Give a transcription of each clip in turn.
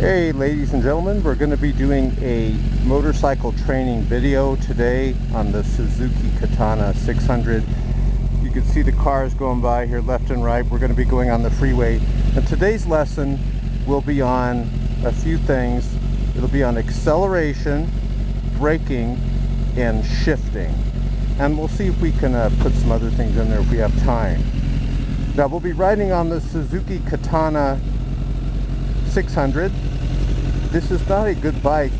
Hey ladies and gentlemen, we're going to be doing a motorcycle training video today on the Suzuki Katana 600. You can see the cars going by here left and right. We're going to be going on the freeway, and today's lesson will be on a few things. It'll be on acceleration, braking, and shifting, and we'll see if we can put some other things in there if we have time. Now we'll be riding on the Suzuki Katana 600. This is not a good bike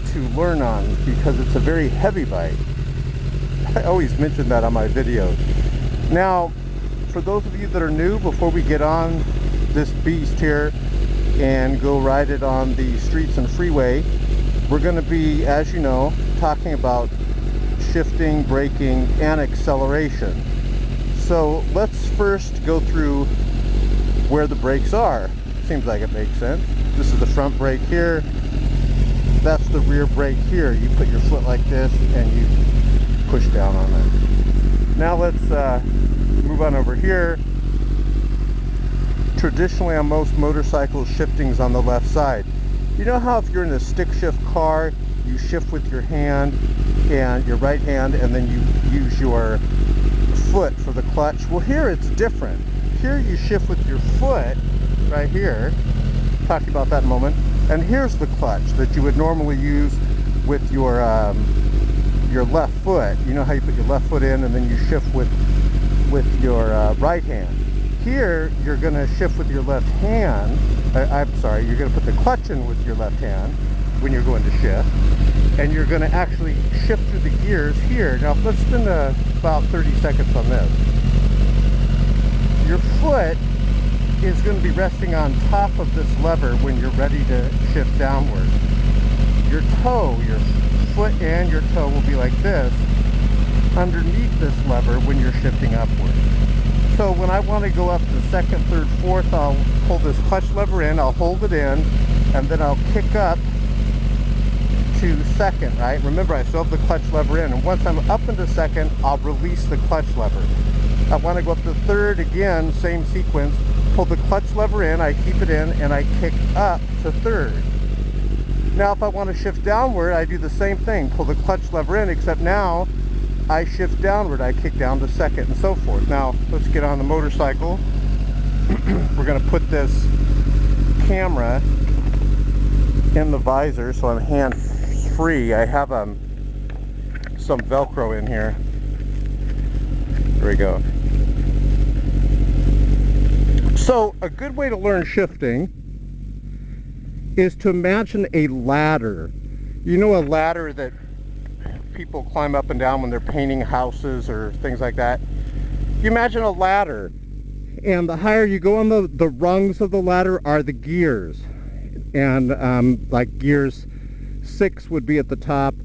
to learn on because it's a very heavy bike. I always mention that on my videos. Now, for those of you that are new, before we get on this beast here and go ride it on the streets and freeway, we're going to be, as you know, talking about shifting, braking, and acceleration. So let's first go through where the brakes are. Seems like it makes sense. This is the front brake here. That's the rear brake here. You put your foot like this and you push down on it. Now let's move on over here. Traditionally on most motorcycles, shifting's on the left side. You know how if you're in a stick shift car, you shift with your hand and your right hand, and then you use your foot for the clutch? Well, here it's different. Here you shift with your foot right here. Talking about that in a moment. And here's the clutch that you would normally use with your left foot. You know how you put your left foot in and then you shift with your right hand. Here you're going to shift with your left hand. I'm sorry, you're going to put the clutch in with your left hand when you're going to shift, and you're going to actually shift through the gears here. Now let's spend about 30 seconds on this. Your foot is going to be resting on top of this lever when you're ready to shift downward. Your toe, your foot and your toe will be like this underneath this lever when you're shifting upward. So when I want to go up to second, third, fourth, I'll pull this clutch lever in, I'll hold it in, and then I'll kick up to second, right? Remember, I still have the clutch lever in, and once I'm up into second, I'll release the clutch lever. I want to go up to third again, same sequence. Pull the clutch lever in, I keep it in, and I kick up to third. Now if I want to shift downward, I do the same thing. Pull the clutch lever in, except now I shift downward. I kick down to second, and so forth. Now let's get on the motorcycle. We're going to put this camera in the visor so I'm hands free. I have some Velcro in here. There we go. So a good way to learn shifting is to imagine a ladder. You know, a ladder that people climb up and down when they're painting houses or things like that. You imagine a ladder, and the higher you go on the rungs of the ladder are the gears. And like gears 6 would be at the top,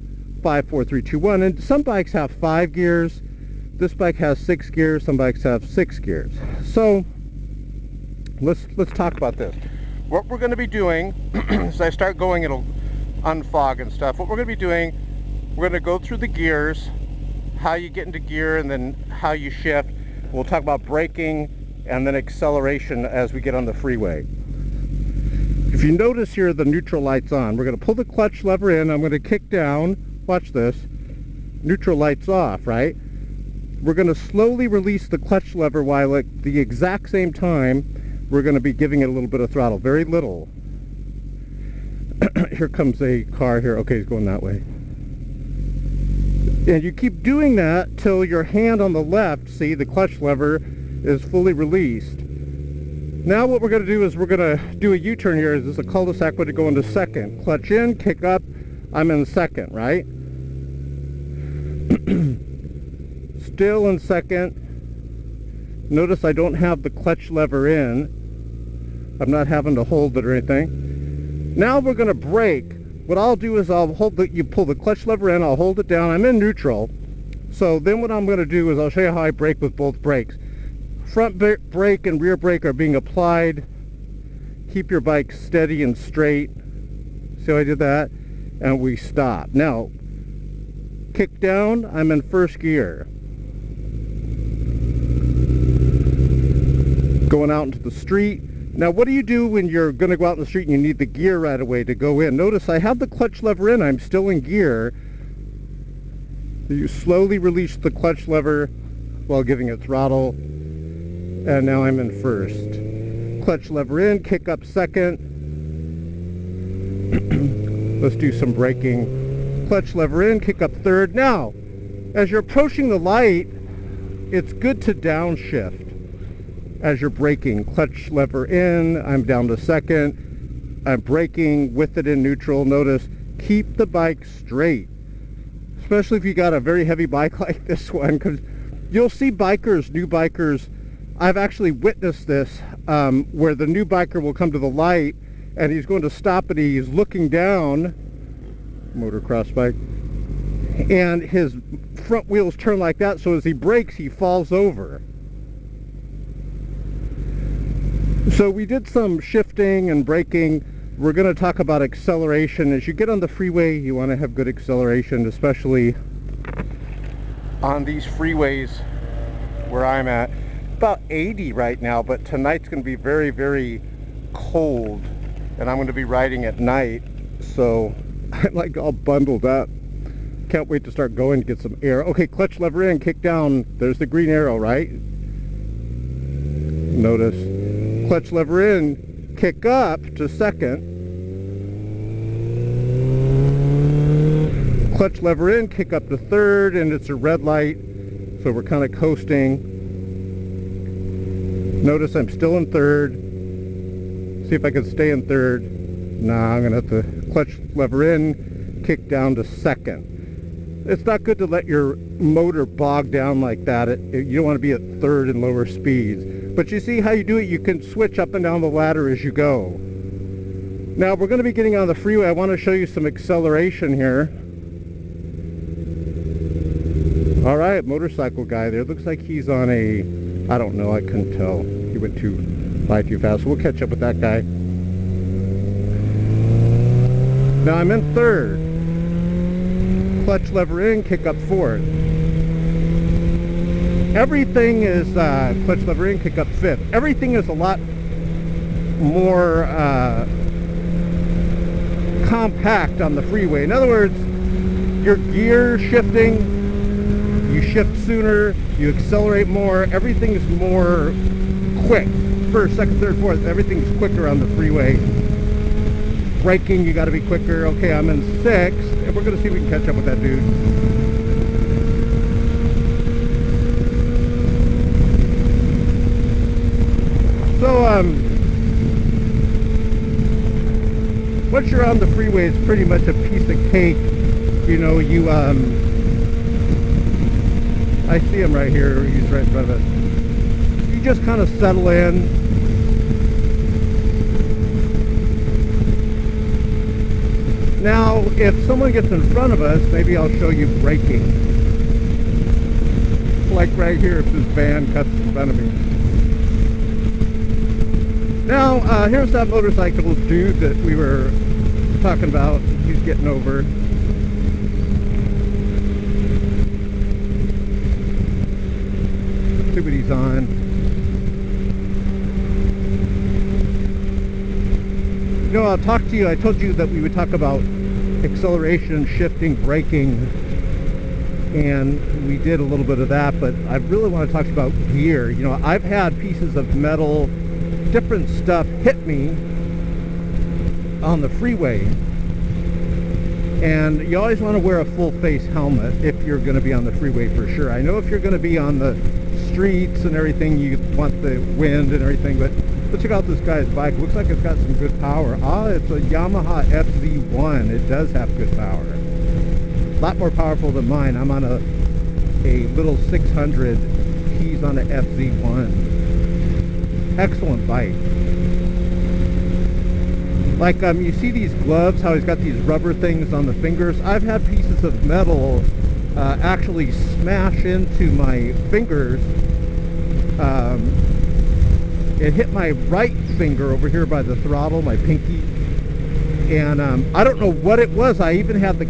5, 4, 3, 2, 1. And some bikes have 5 gears. This bike has 6 gears. Some bikes have 6 gears. So let's talk about this. What we're going to be doing, as I start going, it'll unfog and stuff. What we're going to be doing, we're going to go through the gears, how you get into gear, and then how you shift. We'll talk about braking and then acceleration as we get on the freeway. If you notice here, the neutral light's on. We're going to pull the clutch lever in. I'm going to kick down. Watch this. Neutral light's off, right? We're going to slowly release the clutch lever while at the exact same time we're going to be giving it a little bit of throttle, very little. Here comes a car here. Okay, he's going that way. And you keep doing that till your hand on the left, see, the clutch lever is fully released. Now what we're going to do is we're going to do a U-turn here. This is a cul-de-sac, we're going to go into second. Clutch in, kick up, I'm in second, right? Still in second. Notice I don't have the clutch lever in. I'm not having to hold it or anything. Now we're going to brake. What I'll do is I'll hold you pull the clutch lever in, I'll hold it down. I'm in neutral. So then what I'm going to do is I'll show you how I brake with both brakes. Front brake and rear brake are being applied. Keep your bike steady and straight. See how I did that? And we stop. Now, kick down, I'm in first gear. Going out into the street, Now, what do you do when you're going to go out in the street and you need the gear right away to go in? Notice I have the clutch lever in. I'm still in gear. You slowly release the clutch lever while giving it throttle. And now I'm in first. Clutch lever in, kick up second. Let's do some braking. Clutch lever in, kick up third. Now, as you're approaching the light, it's good to downshift as you're braking. Clutch lever in, I'm down to second. I'm braking with it in neutral. Notice, keep the bike straight. Especially if you got a very heavy bike like this one, because you'll see bikers, new bikers, I've actually witnessed this, where the new biker will come to the light and he's going to stop and he's looking down, motocross bike, and his front wheels turn like that, so as he brakes he falls over. So we did some shifting and braking. We're going to talk about acceleration. As you get on the freeway, you want to have good acceleration, especially on these freeways where I'm at. About 80 right now, but tonight's going to be very, very cold, and I'm going to be riding at night, so I'm like all bundled up. Can't wait to start going to get some air. Okay, clutch lever in, kick down. There's the green arrow, right? Notice. Clutch lever in, kick up to second. Clutch lever in, kick up to third, and it's a red light, so we're kind of coasting. Notice I'm still in third. See if I can stay in third. Nah, I'm gonna have to clutch lever in, kick down to second. It's not good to let your motor bog down like that. You don't want to be at third and lower speeds. But you see how you do it? You can switch up and down the ladder as you go. Now we're going to be getting on the freeway. I want to show you some acceleration here. Alright, motorcycle guy there. Looks like he's on a, I don't know, I couldn't tell. He went by too fast. So we'll catch up with that guy. Now I'm in third. Clutch lever in, kick up fourth. Everything is clutch lever in, kick up fifth. Everything is a lot more compact on the freeway. In other words, your gear shifting, you shift sooner, you accelerate more, everything's more quick. First, second, third, fourth, everything's quicker on the freeway. Braking, you got to be quicker. Okay, I'm in sixth, and we're going to see if we can catch up with that dude. So, once you're on the freeway, it's pretty much a piece of cake. You know, I see him right here. He's right in front of us. You just kind of settle in. Now, if someone gets in front of us, maybe I'll show you braking. Like right here, if this van cuts in front of me. Now, here's that motorcycle dude that we were talking about. He's getting over. Let's see what he's on. You know, I'll talk to you. I told you that we would talk about acceleration, shifting, braking, and we did a little bit of that, but I really want to talk about gear. You know, I've had pieces of metal, different stuff hit me on the freeway, and you always want to wear a full face helmet if you're going to be on the freeway for sure. I know if you're going to be on the streets and everything, you want the wind and everything, but let's check out this guy's bike. Looks like it's got some good power. It's a Yamaha FZ1. It does have good power. A lot more powerful than mine. I'm on a little 600. He's on an FZ1. Excellent bike. Like, you see these gloves, how he's got these rubber things on the fingers? I've had pieces of metal actually smash into my fingers. It hit my right finger over here by the throttle, my pinky. And I don't know what it was. I even had the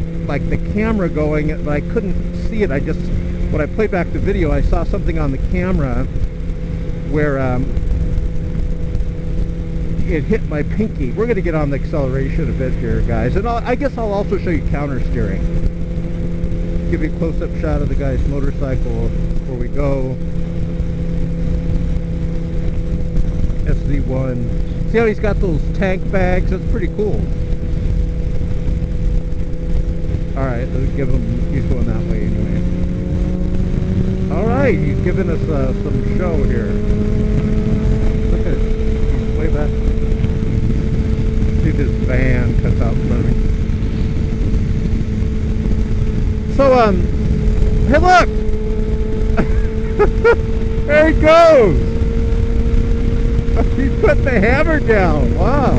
camera going, but I couldn't see it. When I played back the video, I saw something on the camera where it hit my pinky. We're going to get on the acceleration a bit here, guys. And I guess I'll also show you counter steering. Give you a close-up shot of the guy's motorcycle before we go. SZ1. See how he's got those tank bags? That's pretty cool. Alright, let's give him, he's going that way anyway. Alright, he's giving us some show here. Look at it, he's way back. See this van cuts out in front of me. So, hey look! There he goes! He put the hammer down, wow!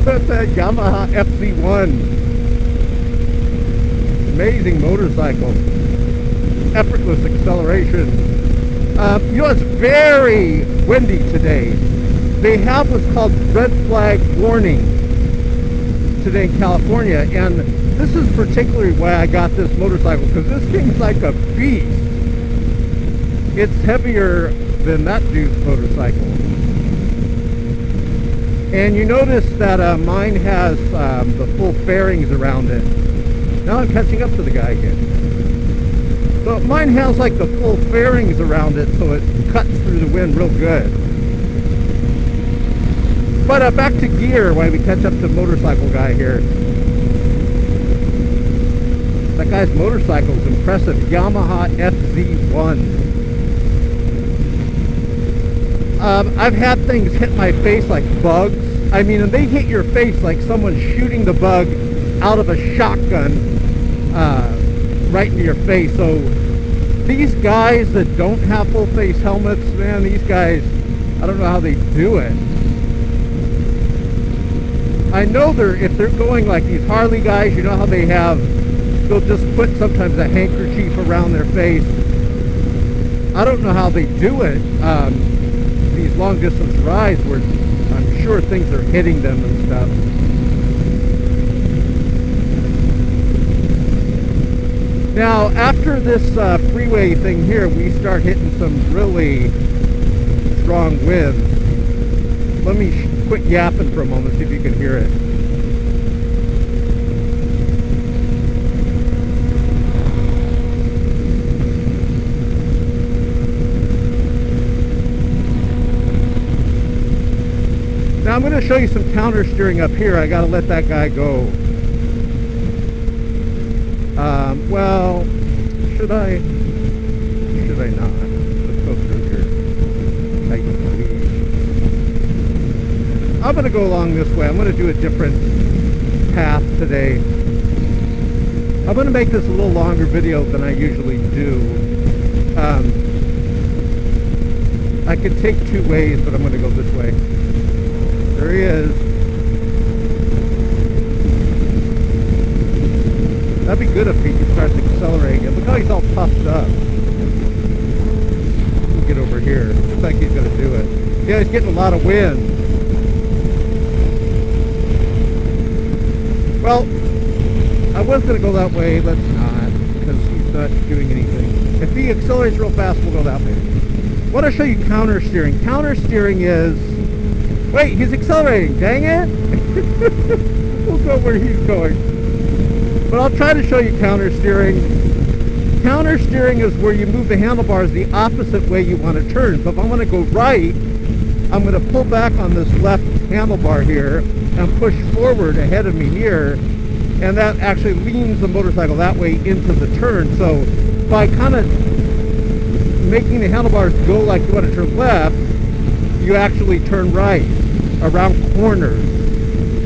That's that Yamaha FZ1. Amazing motorcycle. Effortless acceleration. You know, it's very windy today. They have what's called red flag warning today in California, and this is particularly why I got this motorcycle, because this thing's like a beast. It's heavier than that dude's motorcycle. And you notice that mine has the full fairings around it. Now I'm catching up to the guy again. So mine has like the full fairings around it, so it cuts through the wind real good. But back to gear while we catch up to motorcycle guy here. That guy's motorcycle is impressive. Yamaha FZ1. I've had things hit my face like bugs. I mean, and they hit your face like someone's shooting the bug out of a shotgun right into your face. So these guys that don't have full face helmets, man, these guys, I don't know how they do it. I know if they're going like these Harley guys, you know how they have, they'll just put sometimes a handkerchief around their face. I don't know how they do it. These long distance rides where I'm sure things are hitting them and stuff. Now after this freeway thing here, we start hitting some really strong winds. Let me quit yapping for a moment, see if you can hear it. Now I'm going to show you some counter steering up here. I got to let that guy go. Well, should I not? Let's go through here. I'm going to go along this way. I'm going to do a different path today. I'm going to make this a little longer video than I usually do. I could take two ways, but I'm going to go this way. There he is. That'd be good if he starts accelerating it. Look how he's all puffed up. We'll get over here. Looks like he's going to do it. Yeah, he's getting a lot of wind. Well, I was going to go that way. Let's not, because he's not doing anything. If he accelerates real fast, we'll go that way. I want to show you counter steering. Counter steering is... Wait, he's accelerating. Dang it. We'll go where he's going. But I'll try to show you counter steering. Counter steering is where you move the handlebars the opposite way you want to turn. So if I want to go right, I'm going to pull back on this left handlebar here and push forward ahead of me here. And that actually leans the motorcycle that way into the turn. So by kind of making the handlebars go like you want to turn left, you actually turn right around corners.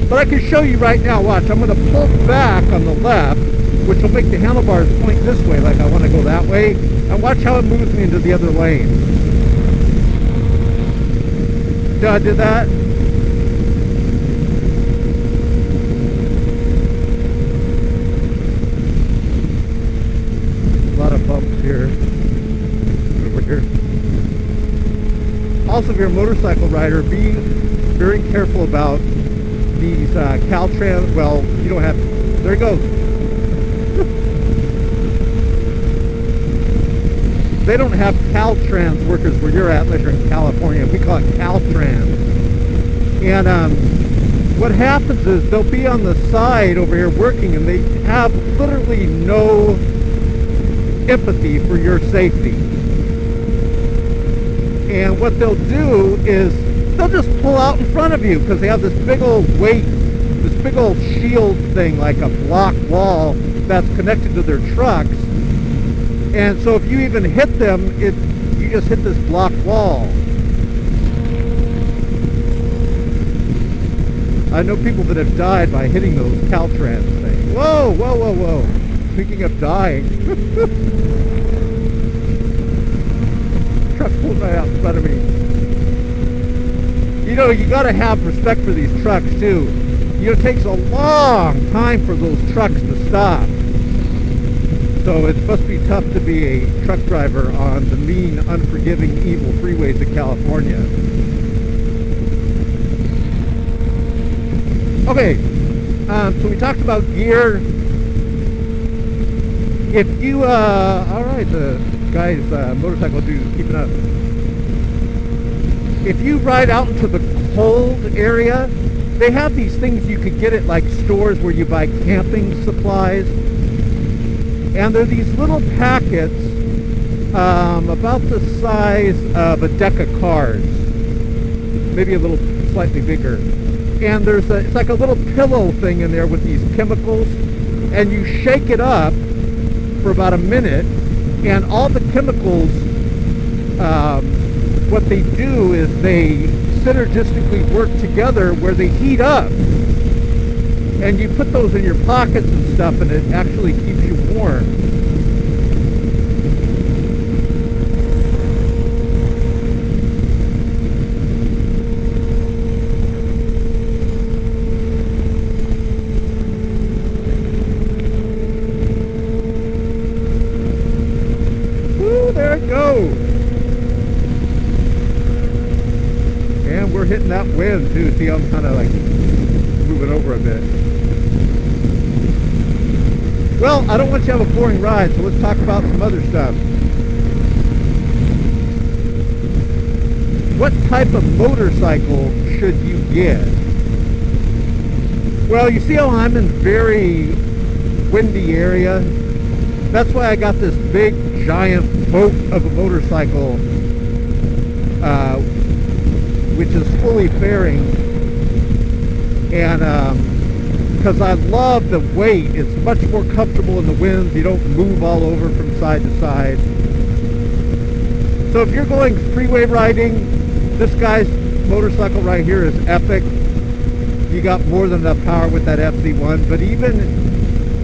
But I can show you right now, watch, I'm going to pull back on the left, which will make the handlebars point this way, like I want to go that way, and watch how it moves me into the other lane. See how I did that? A lot of bumps here. Over here. Also, if you're a motorcycle rider, be very careful about these Caltrans. Well, you don't have... There he goes. they don't have Caltrans workers where you're at unless you're in California. We call it Caltrans. And what happens is they'll be on the side over here working, and they have literally no empathy for your safety. And what they'll do is they'll just pull out in front of you because they have this big old weight, this big old shield thing, like a block wall that's connected to their trucks. And so if you even hit them, you just hit this block wall. I know people that have died by hitting those Caltrans things. Whoa, whoa, whoa, whoa. Speaking of dying. Truck pulled right out in front of me. You know, you got to have respect for these trucks too. You know, it takes a long time for those trucks to stop. So it must be tough to be a truck driver on the mean, unforgiving, evil freeways of California. Okay, so we talked about gear. If you, alright, the guy's motorcycle dude is keeping up. If you ride out into the cold area, they have these things you could get at like stores where you buy camping supplies. And they're these little packets about the size of a deck of cards. Maybe a little slightly bigger. And it's like a little pillow thing in there with these chemicals. And you shake it up for about a minute, and all the chemicals, what they do is they synergistically work together where they heat up. And you put those in your pockets and stuff, and it actually keeps you warm. Woo, there it goes. And we're hitting that wind too. See, I'm kind of like moving over a bit. Well, I don't want you to have a boring ride, so let's talk about some other stuff. What type of motorcycle should you get? Well, you see how I'm in very windy area? That's why I got this big, giant boat of a motorcycle, which is fully fairing. And because I love the weight, it's much more comfortable in the winds. You don't move all over from side to side. So if you're going freeway riding, this guy's motorcycle right here is epic. You got more than enough power with that FZ1. But even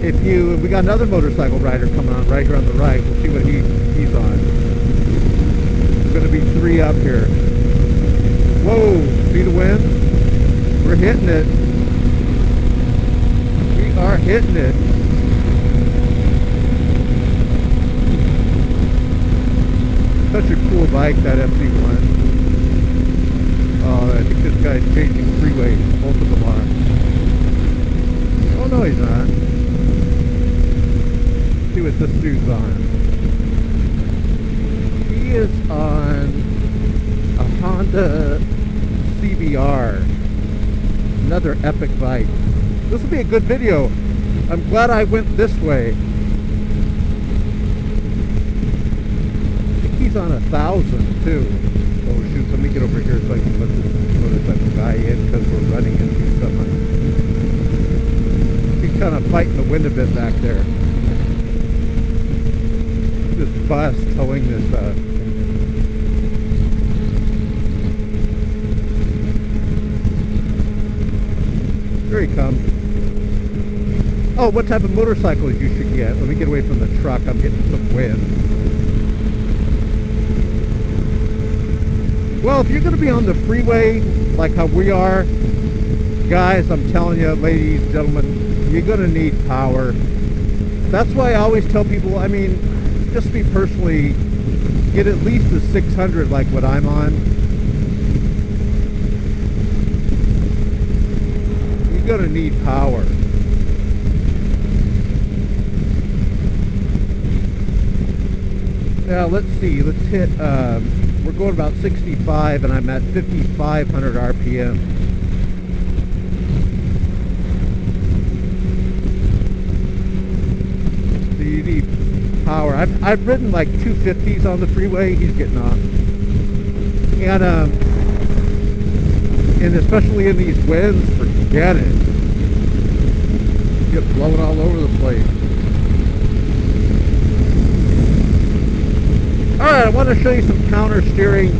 if we got another motorcycle rider coming on right here on the right. We'll see what he's on. There's going to be 3 up here. Whoa, see the wind? We're hitting it. We are hitting it. Such a cool bike, that FZ1. Oh, I think this guy's changing Freeway. Both of them are. Oh no, he's not. Let's see what this dude's on. He is on a Honda CBR. Another epic bike. This will be a good video. I'm glad I went this way. I think he's on 1,000 too. Oh shoot, let me get over here so I can let this motorcycle guy in because we're running into someone. He's kind of fighting the wind a bit back there. This bus towing this Here he comes. Oh, what type of motorcycles you should get? Let me get away from the truck. I'm getting some wind. Well, if you're going to be on the freeway like how we are, guys, I'm telling you, ladies, gentlemen, you're going to need power. That's why I always tell people, I mean, just me personally, get at least a 600 like what I'm on. You're going to need power. Now let's see, let's hit, we're going about 65 and I'm at 5,500 RPM. So you need power. I've ridden like 250s on the freeway. He's getting off. And especially in these winds, forget it. You get blown all over the place. Alright, I want to show you some counter steering,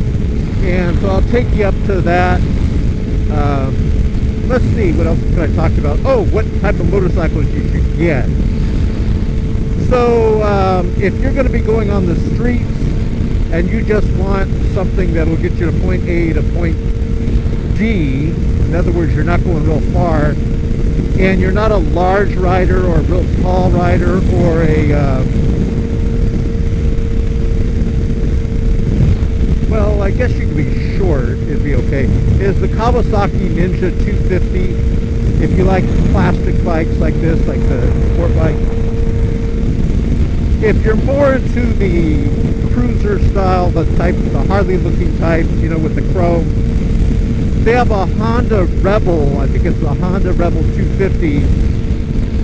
and so I'll take you up to that. Let's see, what else can I talk about? Oh, what type of motorcycles you should get. So, if you're going to be going on the streets, and you just want something that will get you to point A to point D, in other words, you're not going real far, and you're not a large rider or a real tall rider or a, well, I guess you could be short, it'd be okay, is the Kawasaki Ninja 250. If you like plastic bikes like this, like the sport bike. If you're more into the cruiser style, the Harley looking type, you know, with the chrome, they have a Honda Rebel, I think it's the Honda Rebel 250.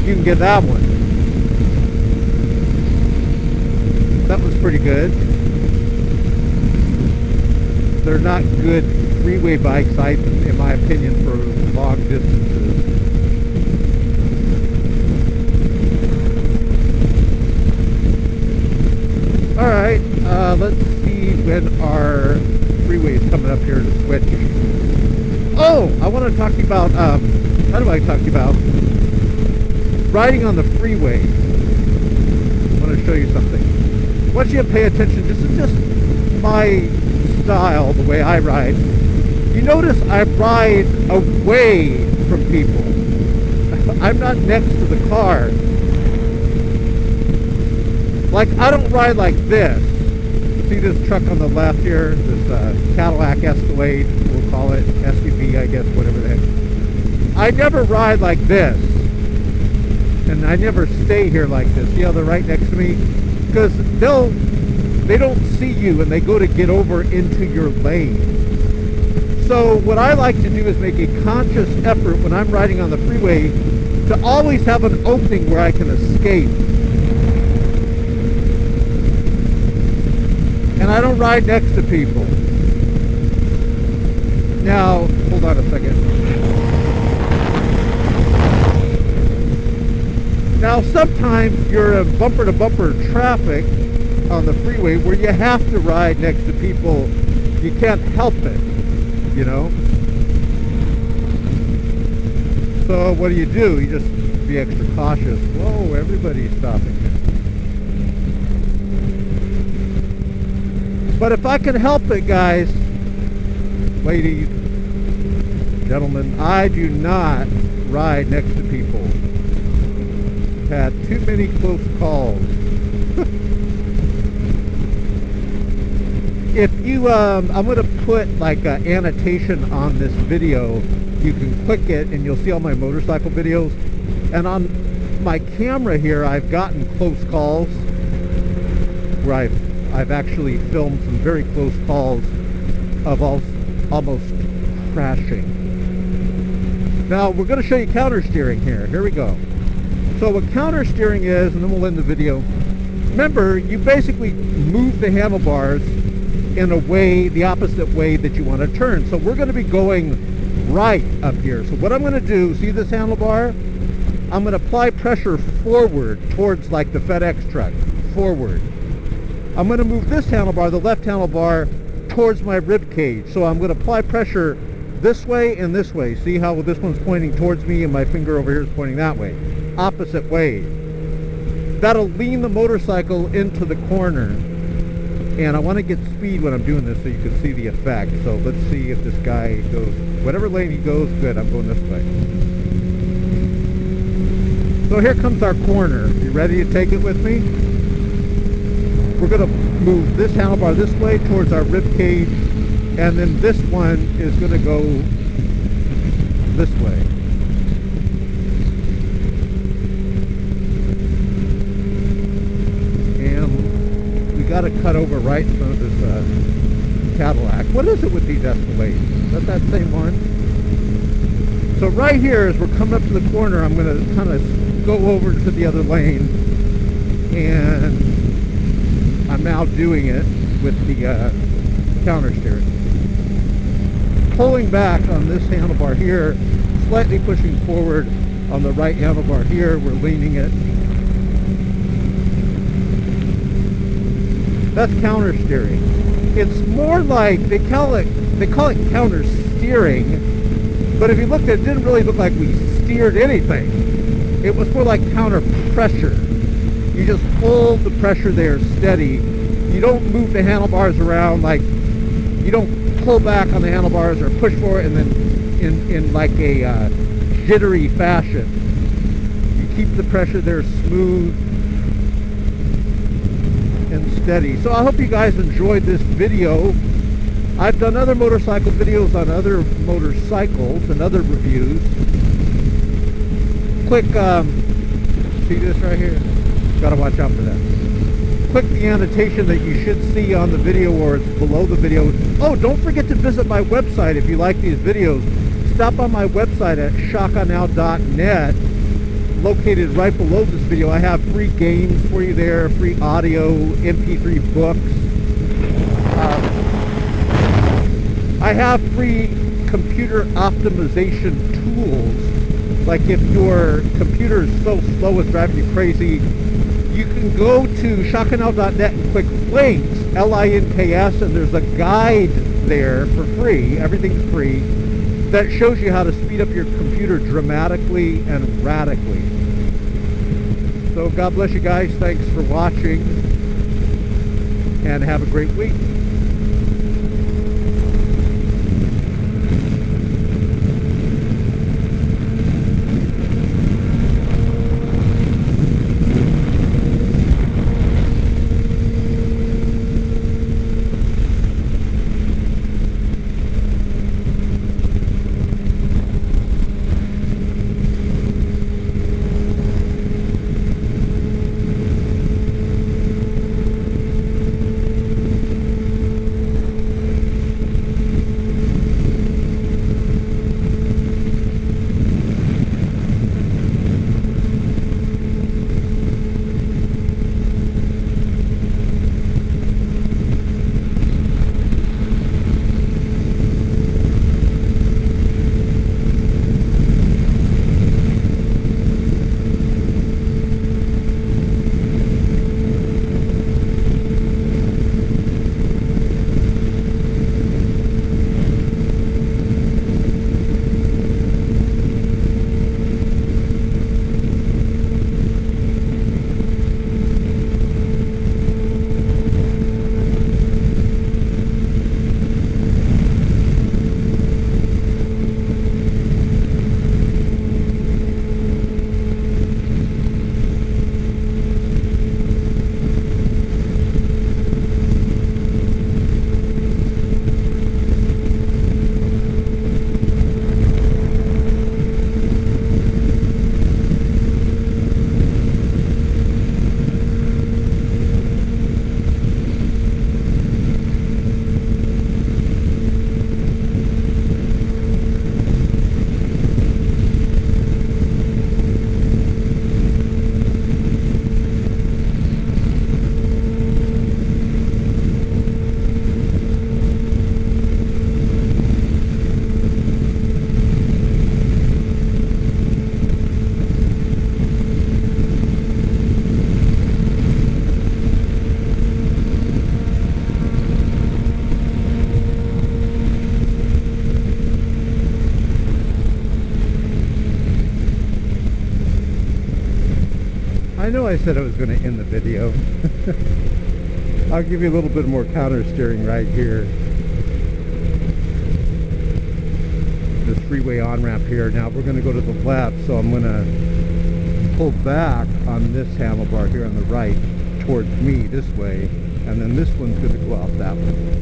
You can get that one. That was pretty good. They're not good freeway bikes, in my opinion, for long distances. Alright, let's see when our freeway is coming up here to switch. Oh, I want to talk to you about, how do I talk to you about? Riding on the freeway. I want to show you something. I want you to pay attention. This is just my style, the way I ride. You notice I ride away from people. I'm not next to the car. Like, I don't ride like this. See this truck on the left here? This Cadillac Escalade, we'll call it. SUV, I guess, whatever the heck. I never ride like this. And I never stay here like this. See how they're right next to me? Because they don't see you and they go to get over into your lane. So what I like to do is make a conscious effort when I'm riding on the freeway to always have an opening where I can escape. And I don't ride next to people. Now, hold on a second. Now, sometimes you're in bumper-to-bumper traffic on the freeway where you have to ride next to people. You can't help it, you know? So what do? You just be extra cautious. Whoa, everybody's stopping. But if I can help it, guys, ladies, gentlemen, I do not ride next to people. Had too many close calls. If you, I'm going to put like an annotation on this video. You can click it and you'll see all my motorcycle videos. And on my camera here, I've gotten close calls where I've actually filmed some very close calls of almost crashing. Now we're going to show you counter steering here. Here we go. So what counter steering is, and then we'll end the video. Remember, you basically move the handlebars in a way, the opposite way that you want to turn. So we're going to be going right up here. So what I'm going to do, see this handlebar? I'm going to apply pressure forward towards like the FedEx truck, forward. I'm going to move this handlebar, the left handlebar, towards my rib cage. So I'm going to apply pressure this way and this way. See how this one's pointing towards me and my finger over here is pointing that way. Opposite ways. That'll lean the motorcycle into the corner. And I want to get speed when I'm doing this so you can see the effect. So let's see if this guy goes, whatever lane he goes, good, I'm going this way. So here comes our corner. You ready to take it with me? We're going to move this handlebar this way towards our rib cage, and then this one is going to go this way. got to cut over right in front of this Cadillac. What is it with these Escalades? Is that same one? So right here, as we're coming up to the corner, I'm going to kind of go over to the other lane, and I'm now doing it with the counter steering. Pulling back on this handlebar here, slightly pushing forward on the right handlebar here, we're leaning it. That's counter steering. It's more like, they call it counter steering, but if you looked at it, it didn't really look like we steered anything. It was more like counter pressure. You just hold the pressure there steady. You don't move the handlebars around, like, you don't pull back on the handlebars or push forward and then in like a jittery fashion. You keep the pressure there smooth and steady. So I hope you guys enjoyed this video. I've done other motorcycle videos on other motorcycles and other reviews. Click, see this right here? Gotta watch out for that. Click the annotation that you should see on the video, or it's below the video. Oh, don't forget to visit my website if you like these videos. Stop on my website at shakanow.net. Located right below this video. I have free games for you there, free audio, MP3 books. I have free computer optimization tools. Like if your computer is so slow it's driving you crazy, you can go to shakanow.net and click links, L-I-N-K-S, and there's a guide there for free, everything's free, that shows you how to speed up your computer dramatically and radically. So God bless you guys, thanks for watching, and have a great week. I know I said I was going to end the video. I'll give you a little bit more counter steering right here. This freeway on-ramp here. Now we're going to go to the left, so I'm going to pull back on this handlebar here on the right towards me this way, and then this one's going to go out that way.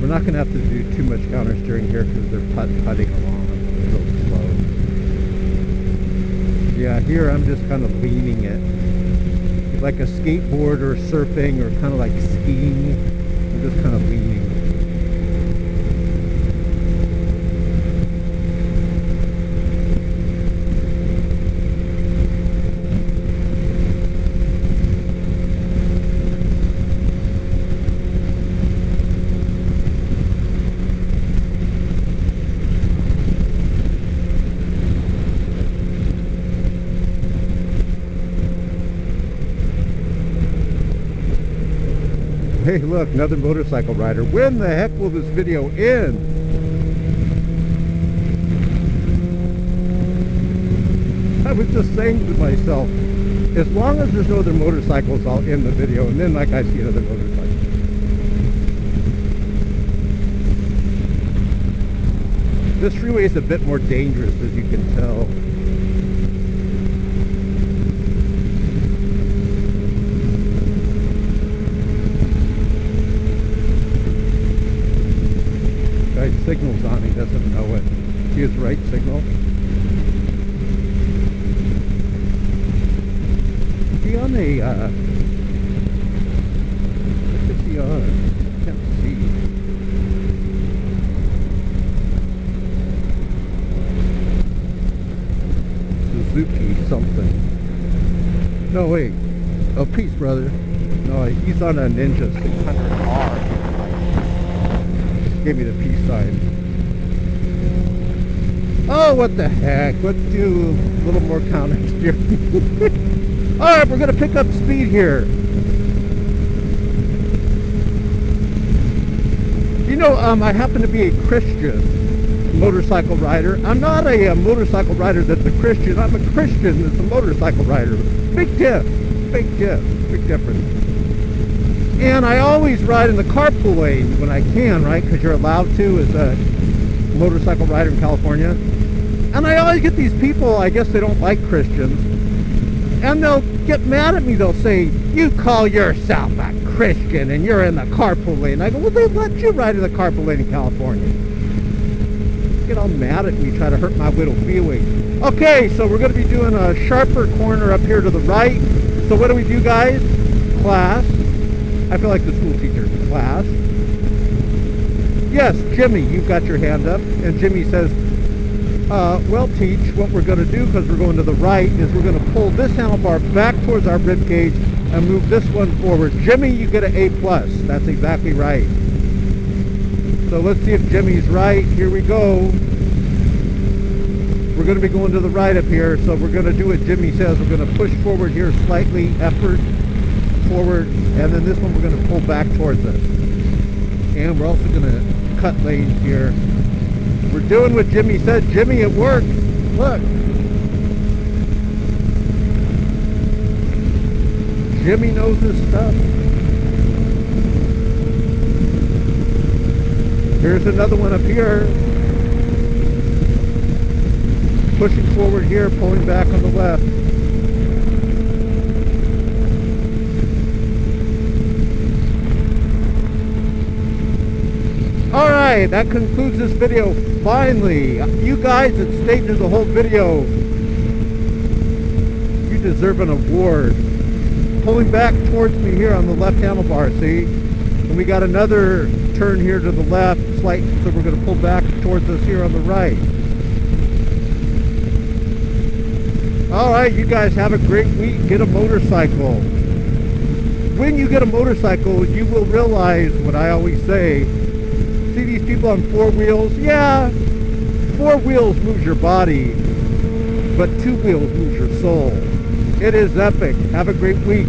We're not going to have to do too much counter steering here because they're putting along real slow. Yeah, here I'm just kind of leaning it. Like a skateboard or surfing or kind of like skiing. I'm just kind of leaning. Hey, look, another motorcycle rider. When the heck will this video end? I was just saying to myself, as long as there's no other motorcycles, I'll end the video. And then, like, I see another motorcycle. This freeway is a bit more dangerous, as you can tell. Guy's signal's on, he doesn't know it. See his right signal? Is he on a, what is he on? I can't see. Suzuki something. No, wait. Oh, peace, brother. No, he's on a Ninja 600R. Give me the peace sign. Oh, what the heck? Let's do a little more counter steering. Alright, we're going to pick up speed here. You know, I happen to be a Christian motorcycle rider. I'm not a motorcycle rider that's a Christian. I'm a Christian that's a motorcycle rider. Big diff. Big diff. Big difference. And I always ride in the carpool lane when I can, right? Because you're allowed to as a motorcycle rider in California. And I always get these people, I guess they don't like Christians, and they'll get mad at me. They'll say, you call yourself a Christian and you're in the carpool lane. I go, well, they let you ride in the carpool lane in California. They get all mad at me, try to hurt my little feelings. Okay, so we're going to be doing a sharper corner up here to the right. So what do we do, guys? Class. I feel like the school teacher. Class. Yes, Jimmy, you've got your hand up. And Jimmy says, well, teach, what we're going to do, because we're going to the right, is we're going to pull this handlebar back towards our rib cage and move this one forward. Jimmy, you get an A+. That's exactly right. So let's see if Jimmy's right. Here we go. We're going to be going to the right up here, so we're going to do what Jimmy says. We're going to push forward here slightly, effort, forward, and then this one we're going to pull back towards us. And we're also going to cut lanes here. We're doing what Jimmy said. Jimmy, it worked. Look. Jimmy knows his stuff. Here's another one up here. Pushing forward here, pulling back on the left. Alright, that concludes this video. Finally, you guys that stayed through the whole video, you deserve an award. Pulling back towards me here on the left handlebar, see? And we got another turn here to the left, slight, so we're going to pull back towards us here on the right. Alright, you guys have a great week. Get a motorcycle. When you get a motorcycle, you will realize what I always say. See these people on four wheels? Yeah, four wheels moves your body, but two wheels moves your soul. It is epic. Have a great week.